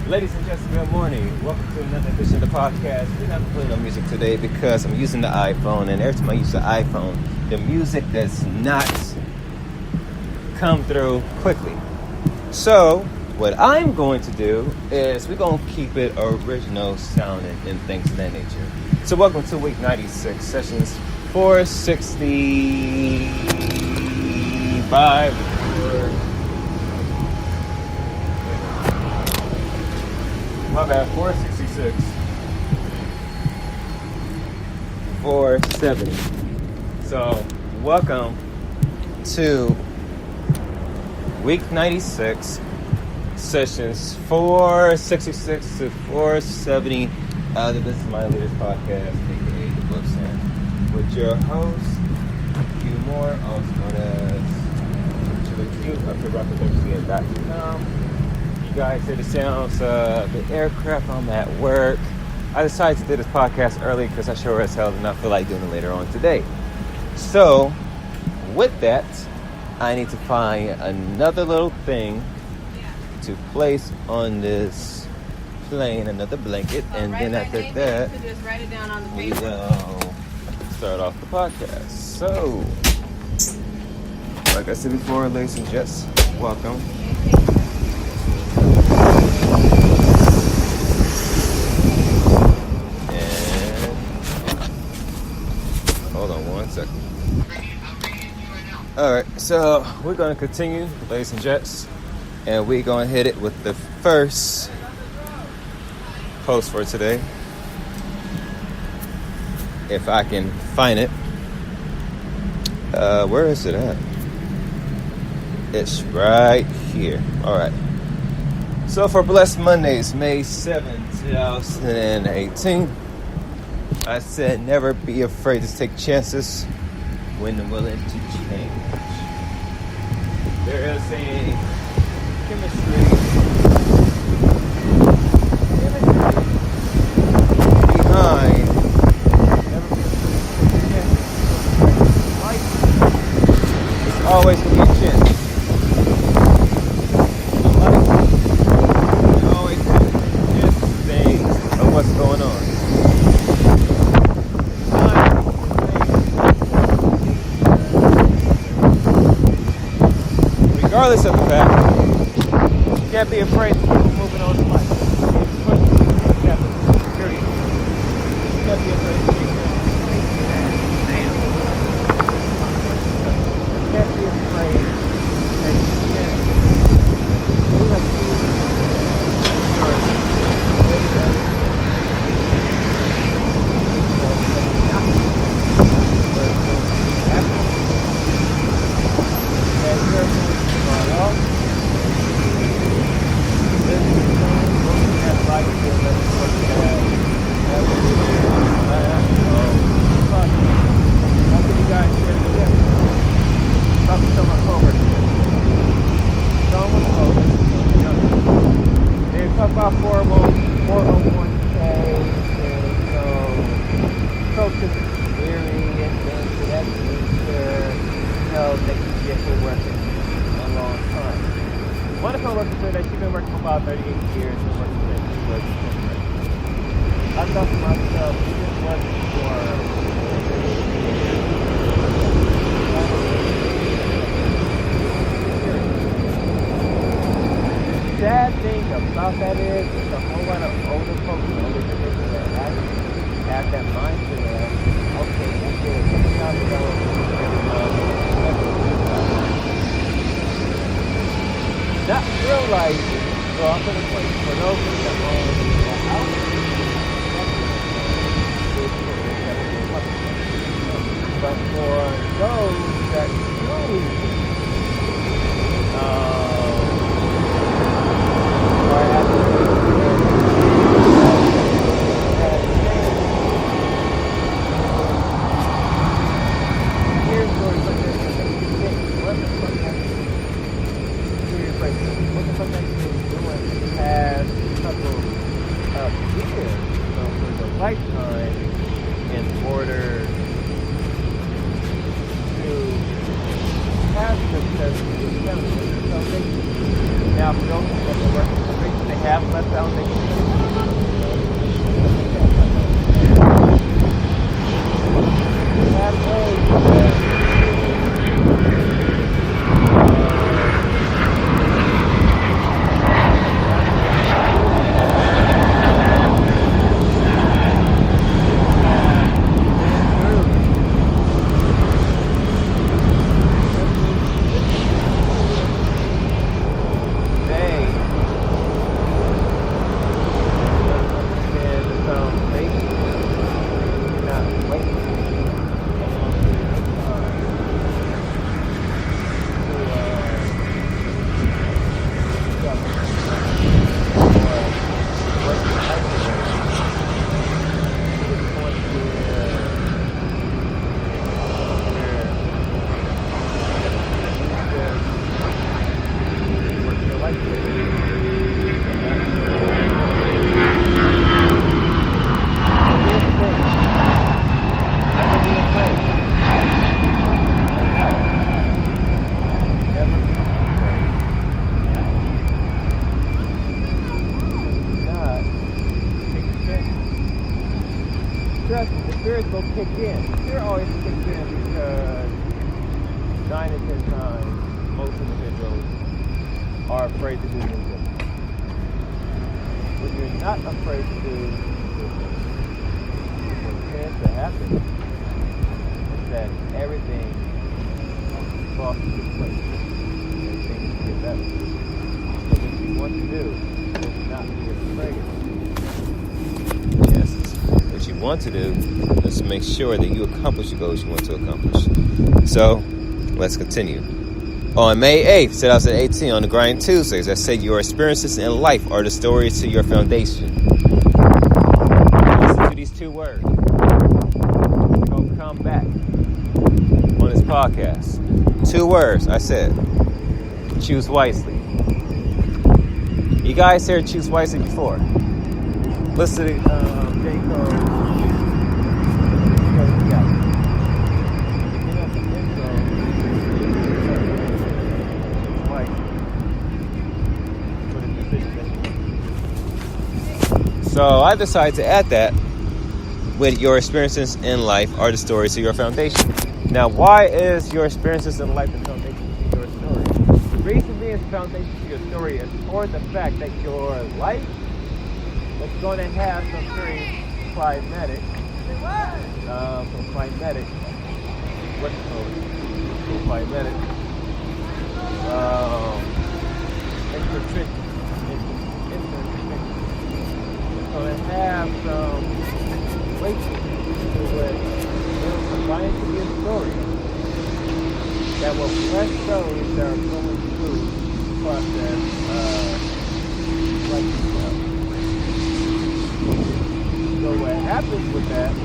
Ladies and gentlemen, good morning. Welcome to another edition of the podcast. We're not playing no music today because I'm using the iPhone, and every time I use the iPhone, the music does not come through quickly. So, what I'm going to do is we're going to keep it original sounding and things of that nature. So, welcome to week 96, sessions 465. My bad, 466. 470. So, welcome to week 96, sessions 466 to 470 out of This Is My Leaders Podcast, aka The Book Stand, with your host, Q Moore, also known as Chili Q, up to rocketwc.com. You guys hear the sounds of the aircraft. I'm at work. I decided to do this podcast early because I sure as hell did not feel like doing it later on today. So, with that, I need to find another little thing to place on this plane, another blanket, and then after that, we will start off the podcast. So, like I said before, ladies and gents, welcome. Hold on one second. Alright, so we're going to continue, ladies and gents, and we're going to hit it with the first post for today. If I can find it. Where is it at? It's right here. Alright. So for Blessed Mondays, May 7th, 2018, I said, never be afraid to take chances when willing to change. There is a chemistry behind never be afraid to take chances. Life is always going to be a chance. Life is always going to be chances things of what's going on. Regardless of the fact, you can't be afraid to keep moving on in life. Period. You can't be afraid to keep moving. You can't be afraid to take chances. You have to about 401k and social security and things of that nature, they can get been working a long time. One of my workers said that she's been working for about 38 years and working for I thought to myself, she just working for sad thing about that is there's a whole lot of older folks and older generation that have that mindset of, okay, that's good, not realizing, so I'm going to put for those that own the house, but for those that truly lifetime in order to have success in this country. So they unless I don't think it's spirits will kick in. Fear always kicks in because 9 to 10 times most individuals are afraid to do new things. When you're not afraid to do new things, what tends to happen is that everything falls into place and things get better. So what you want to do is not be afraid. Yes, what you want to do is make sure that you accomplish the goals you want to accomplish. So, let's continue. On May 8th, 2018, on the Grind Tuesdays, I said your experiences in life are the stories to your foundation. Listen to these 2 words. We're going to come back on this podcast. 2 words, I said. Choose wisely. You guys heard choose wisely before? Listen to J. Cole. So I decided to add that with your experiences in life are the stories to your foundation. Now, why is your experiences in life the foundation to your story? The reason being the foundation to your story is for the fact that your life is going to have some very climatic, going to have some weight to it. It'll combine to be a story that will bless those that are going through the process like yourself. So what happens with that is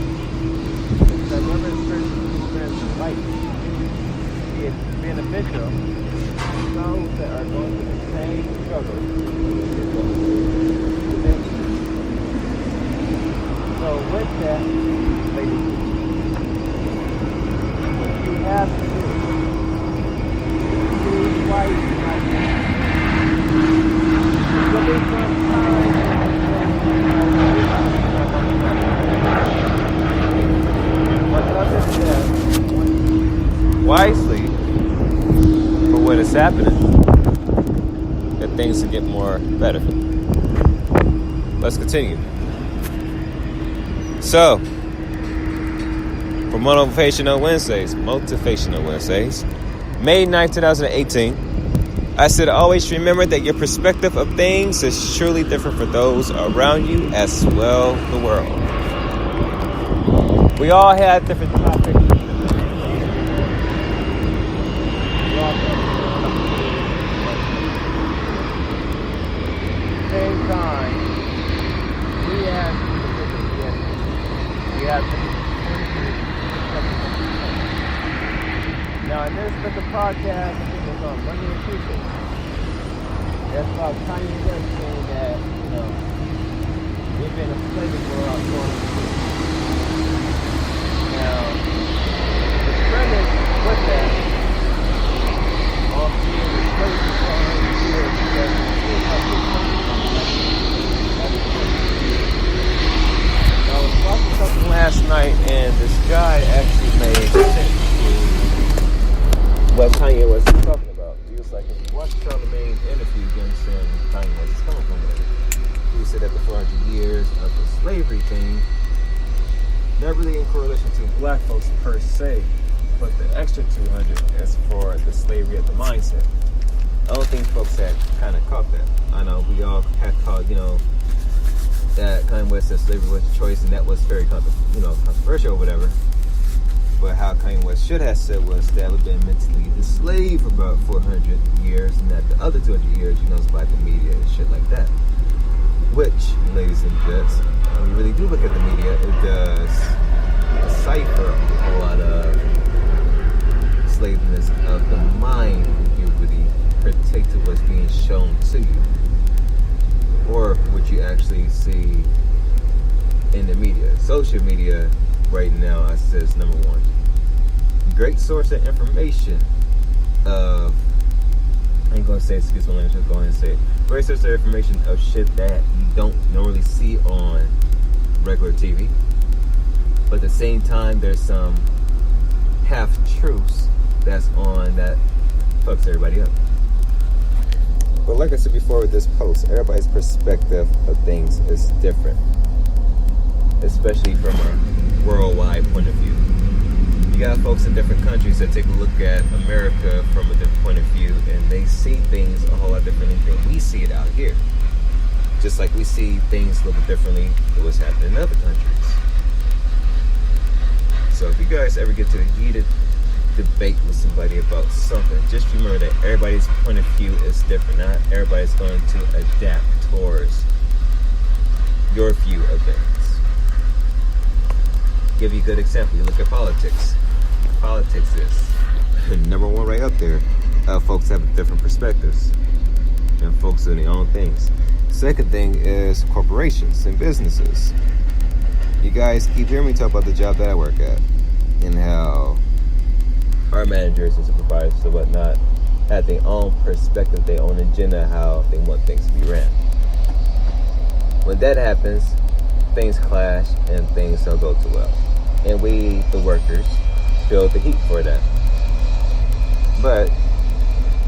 that whoever experiences life is beneficial to those that are going through the same struggle. So with that, ladies, what you have to do is choose wisely right now. Give it some time but understand wisely for what is happening, that things will get more better. Let's continue. So, for Motivational Wednesdays, May 9th, 2018, I said always remember that your perspective of things is truly different for those around you as well the world. We all had different topics. Same time, we have now in this special podcast, I think it's on Monday and Tuesday. That's about tiny things saying that, we've been enslaved for our going. Now, the premise with that, on being enslaved for 400 years, because said that the 400 years of the slavery thing, not really in correlation to black folks per se, but the extra 200 is for the slavery of the mindset. I don't think folks had kind of caught that. I know we all had caught, that Kanye West said slavery was a choice, and that was very controversial or whatever. But how Kanye West should have said was that we've been mentally enslaved for about 400 years, and that the other 200 years, is by the media and shit like that. Which, ladies and gents, when you really do look at the media, it does decipher a lot of slaveness of the mind if you really partake to what's being shown to you, or what you actually see in the media. Social media right now, I say, is number one. Great source of information of, I ain't gonna say, excuse my language, just go ahead and say it. Great source of information of shit that you don't normally see on regular TV. But at the same time, there's some half-truths that's on that fucks everybody up. But like I said before with this post, everybody's perspective of things is different. Especially from a worldwide point of view. You got folks in different countries that take a look at America from a different point of view, and they see things a whole lot differently than we see it out here. Just like we see things a little bit differently than what's happening in other countries. So if you guys ever get to a heated debate with somebody about something, just remember that everybody's point of view is different. Not everybody's going to adapt towards your view of things. Give you a good example. You look at politics. Politics is number one right up there. Folks have different perspectives, and folks doing their own things. Second thing is corporations and businesses. You guys keep hearing me talk about the job that I work at, and how our managers and supervisors and whatnot have their own perspective, their own agenda, how they want things to be ran. When that happens, things clash and things don't go too well. And we, the workers, feel the heat for that. But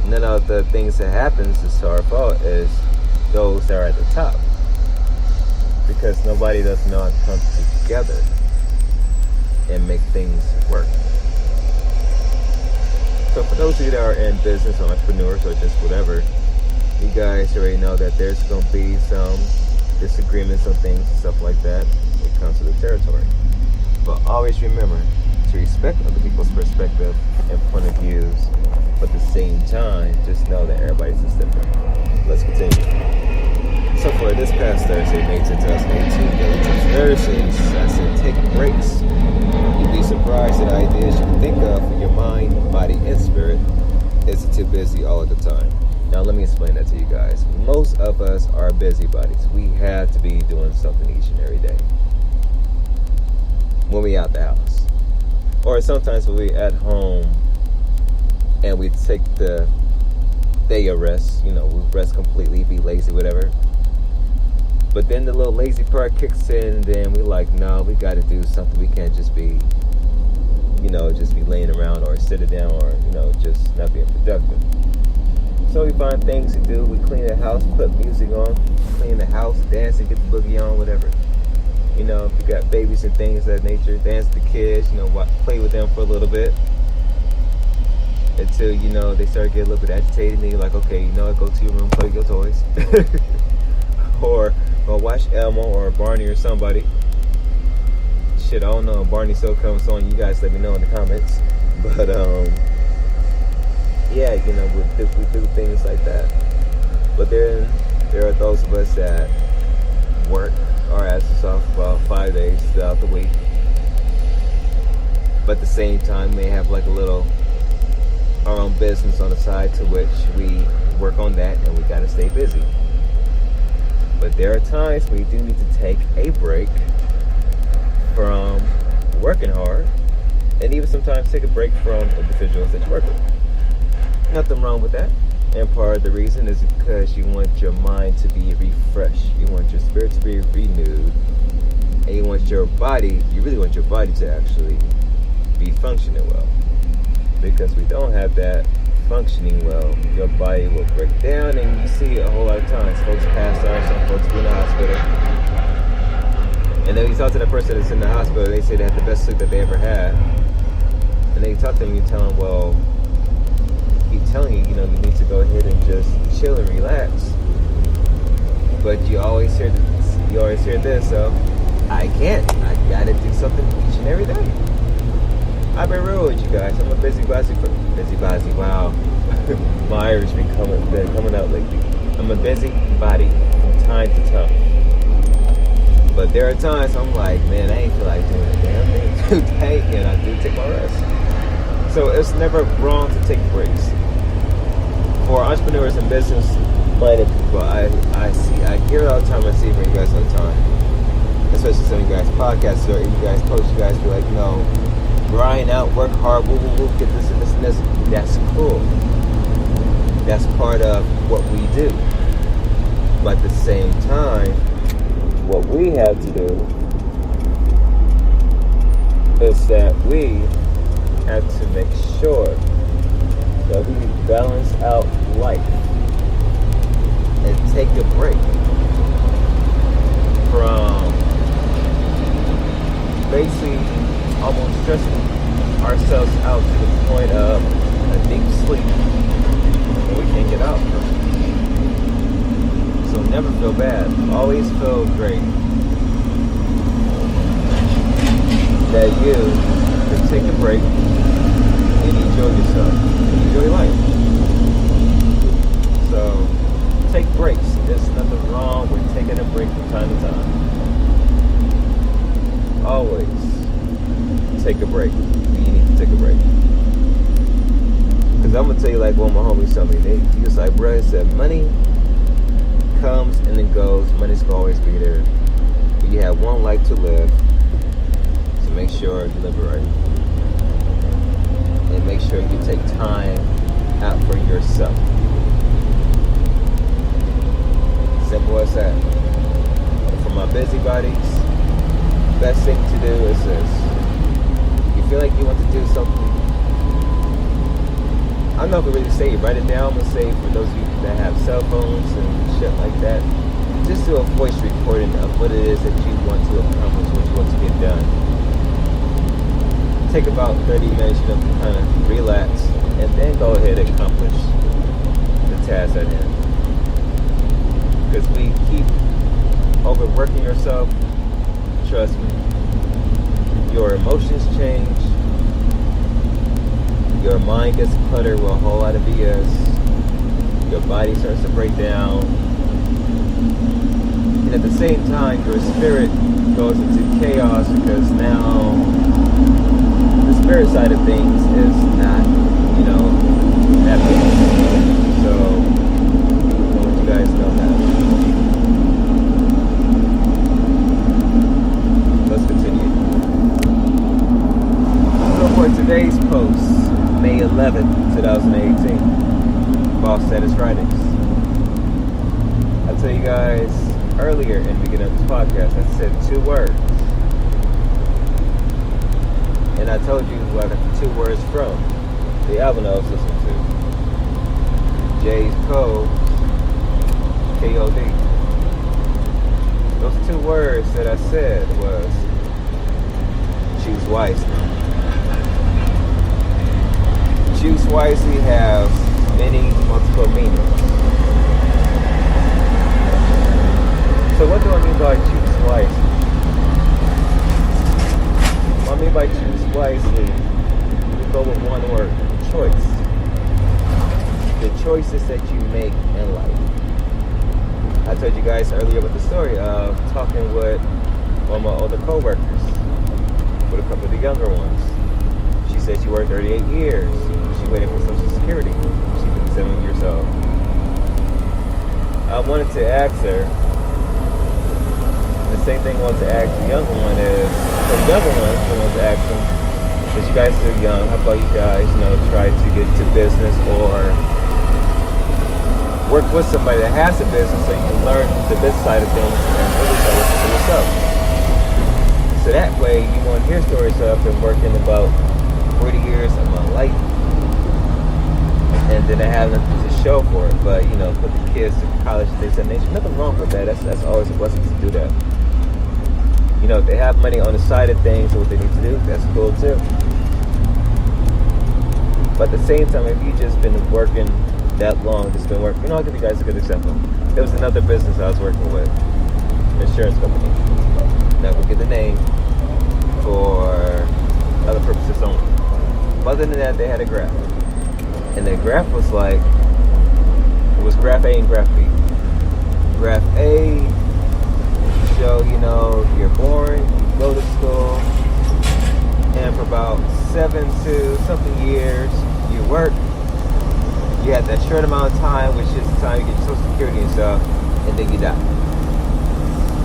none of the things that happens is our fault, is those that are at the top. Because nobody doesn't know how to come together and make things work. So for those of you that are in business or entrepreneurs or just whatever, you guys already know that there's going to be some disagreements on things and stuff like that when it comes to the territory. But always remember to respect other people's perspective and point of views, but at the same time, just know that everybody's just different. Let's continue. So for this past Thursday, May 10, 2018, Daily Tips Thursdays, I said take breaks. You'd be surprised at ideas you can think of for your mind, body, and spirit. Is it too busy all of the time? Now let me explain that to you guys. Most of us are busybodies. We have to be doing something each and every day when we out the house, or sometimes when we at home and we take the day of rest. We rest completely, be lazy, whatever. But then the little lazy part kicks in, and then we like, no, we got to do something. We can't just be, just be laying around or sitting down or, just not being productive. So we find things to do. We clean the house, put music on, clean the house, dance and get the boogie on, whatever. If you got babies and things of that nature, dance with the kids, play with them for a little bit. Until, they start getting a little bit agitated, and then you're like, okay, go to your room, play with your toys. Or watch Elmo or Barney or somebody. Shit, I don't know if Barney's still comes on. You guys let me know in the comments. But, yeah, we do things like that. But then there are those of us that work our asses off about 5 days throughout the week. But at the same time, may have like our own business on the side, to which we work on that, and we gotta stay busy. But there are times we do need to take a break from working hard, and even sometimes take a break from individuals that you work with. Nothing wrong with that. And part of the reason is because you want your mind to be refreshed. You want your spirit to be renewed. And you really want your body to actually be functioning well. Because we don't have that functioning well, your body will break down, and you see a whole lot of times folks pass out, some folks be in the hospital. talk to that person that's in the hospital, they say they had the best sleep that they ever had. And then you talk to them, you tell them, well, keep telling you, you need to go ahead and just chill and relax. But you always hear this, so I can't. I gotta do something each and every day. I've been real with you guys. I'm a busybody. Wow, my Irish been coming out lately. I'm a busybody from time to time. But there are times I'm like, man, I ain't feel like doing a damn thing today, and I do take my rest. So it's never wrong to take breaks. For entrepreneurs and business-minded people, I hear it all the time. I see it from you guys all the time. Especially some of you guys podcasts or you guys post. You guys be like, grind out, work hard, woo, get this and this and this. That's cool. That's part of what we do. But at the same time, what we have to do is that we have to make sure that we balance out life and take a break from basically almost stressing ourselves out to the point of a deep sleep that we can't get out from. So never feel bad. Always feel great that you can take a break and enjoy yourself, enjoy life. So take breaks. There's nothing wrong with taking a break from time to time. Always take a break. You need to take a break. Because I'm going to tell you like one of my homies told me. He was like, bro, he said, money comes and then goes. Money's going to always be there. But you have one life to live. So make sure you live it right. And make sure you take time out for yourself. Simple as that. For my busybodies, best thing to do is this. You feel like you want to do something, I'm not going to really say it. Write it down. I'm going to say for those of you that have cell phones and shit like that, just do a voice recording of what it is that you want to accomplish, what you want to get done. Take about 30 minutes, to kind of relax, and then go ahead and accomplish the task at hand. Because we keep overworking yourself, trust me, your emotions change, your mind gets cluttered with a whole lot of BS, your body starts to break down, and at the same time, your spirit goes into chaos because now the spirit side of things is not, happy. So, I want you guys to know that. Let's continue. So for today's post, May 11th, 2018, Boss Status Writings. I tell you guys earlier in the beginning of this podcast, I said 2 words. And I told you who I got the 2 words from. The album I was listening to. Jay's Code, K.O.D. Those 2 words that I said was choose wisely. Choose wisely has many multiple meanings. So what do I mean by choose wisely? What I mean by choose wisely, we go with one word, choice. The choices that you make in life. I told you guys earlier about the story of talking with one of my older co-workers, with a couple of the younger ones. She said she worked 38 years. She waited for Social Security. She's 57 years old. I wanted to ask her, the same thing I wanted to ask the younger one is, the younger ones, I wanted to ask them, because you guys are young, how about you guys, try to get into business or work with somebody that has a business so you can learn the business side of things and really sell it for yourself. So that way you won't hear stories of I've been working about 40 years of my life and then I have nothing to show for it, but put the kids to college, things of that nature. Nothing wrong with that. That's always a blessing to do that. You know, if they have money on the side of things or what they need to do, that's cool too. But at the same time, if you've just been working that long, just been working, I'll give you guys a good example. There was another business I was working with, an insurance company. Now we'll get the name for other purposes only. But other than that, they had a graph. And the graph was like, it was graph A and graph B. Graph A show, you're born, you go to school, and for about 7 to something years, you work. You have that short amount of time, which is the time you get your Social Security and stuff, and then you die.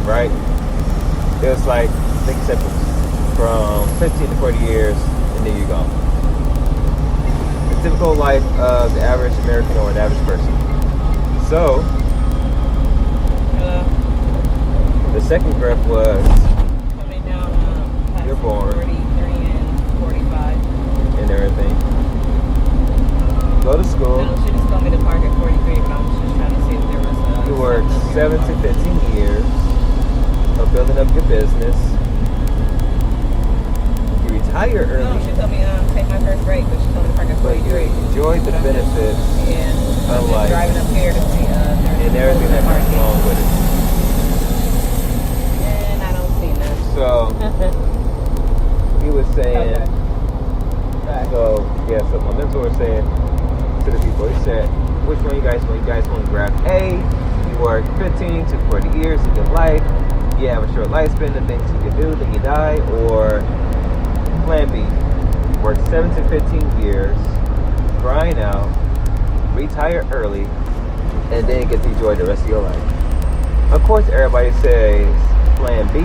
Right? It was like, think simple, from 15 to 40 years, and then you're gone. The typical life of the average American or an average person. So, the second graph was coming down you're born 43 and 45 and everything. Go to school. No, she just told me to park at 43, but I was just trying to see if there was a... You work 7 to 15 years of building up your business. You retire early. No, she told me take my first break, but she told me to park at 43. But you enjoy the benefits of life driving up here to see and everything that comes along with it. And I don't see none. So, he was saying, Okay. So my mentor was saying to the people, he said, which one you guys want? You guys want to grab A, you work 15 to 40 years of your life, you have a short lifespan, the things you can do, then you die, or plan B, work 7 to 15 years, grind out, retire early, and then get to enjoy the rest of your life. Of course, everybody says plan B,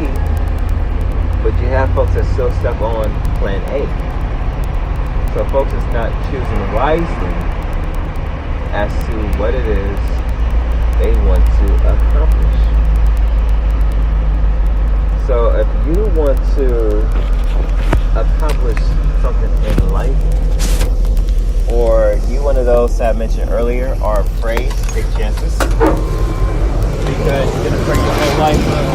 but you have folks that still stuck on plan A. So folks is not choosing wisely as to what it is they want to accomplish. So if you want to accomplish something in life, or you one of those that I mentioned earlier are afraid to take chances because you're going to break your whole life up.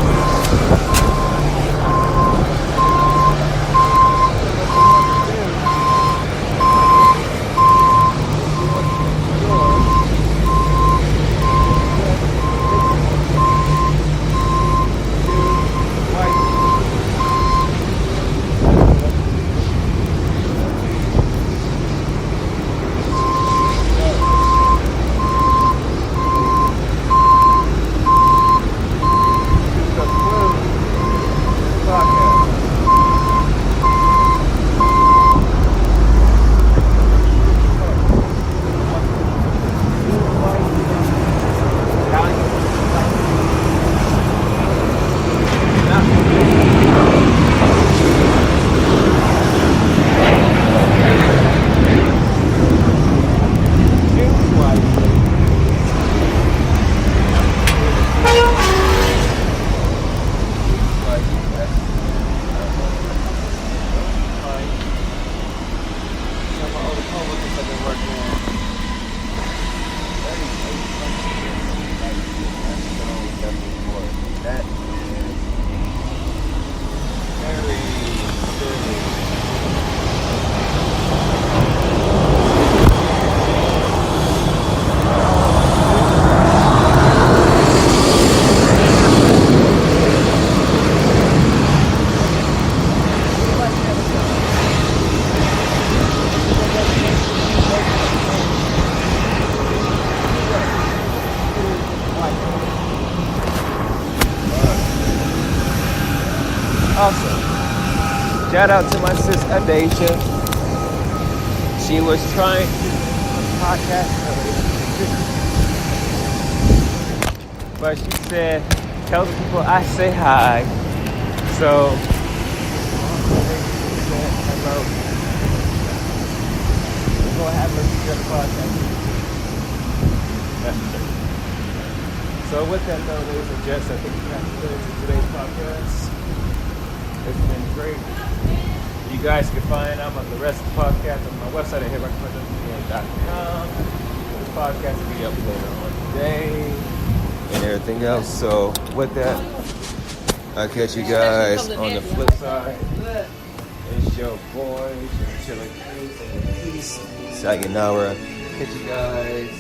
Awesome. Shout out to my sis Adasia. She was trying to podcast earlier, but she said, tell the people I say hi. So, hello. We're going to have her share the podcast. So with that though, ladies and gents, I think we have to finish today's podcast. It's been great. You guys can find out about the rest of the podcast on my website at hitrecommendation.com. The podcast will be up later on today and everything else. So with that, I'll catch you guys on the flip side. It's your boy, Chilling Peace. Sayonara. Catch you guys.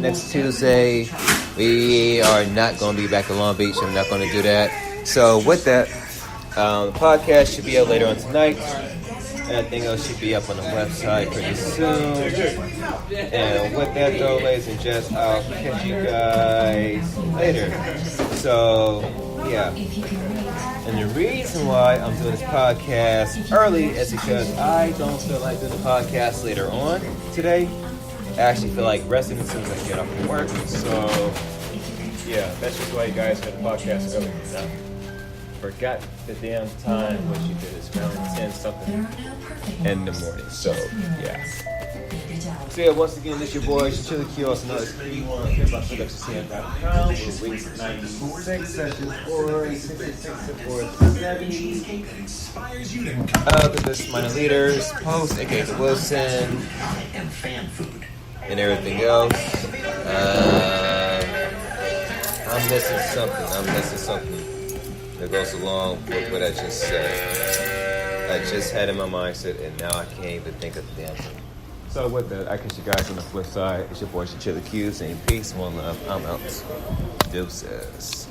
Next Tuesday. We are not going to be back in Long Beach. I'm not going to do that. So with that, the podcast should be out later on tonight. Everything else should be up on the website pretty soon. And with that though, ladies and gents, I'll catch you guys later. So, yeah. And the reason why I'm doing this podcast early is because I don't feel like doing the podcast later on today. I actually feel like resting as soon as I get off from work. So, yeah, that's just why you guys had the podcast early. Now, forgot the damn time what you did. It's around 10 something in the morning. So, yeah. So, yeah, once again, this your boy, Chili Q. Also known as P1. Here about FedExCN.com. We're week 96, sessions 466 to 470. The Business Minded Leaders, Post, aka the Wilson, and everything else. I'm missing something that goes along with what I just said. I just had in my mindset, and now I can't even think of the damn thing. So with that, I catch you guys on the flip side. It's your boy, Chili Q, saying peace, one love. I'm out. Deuces.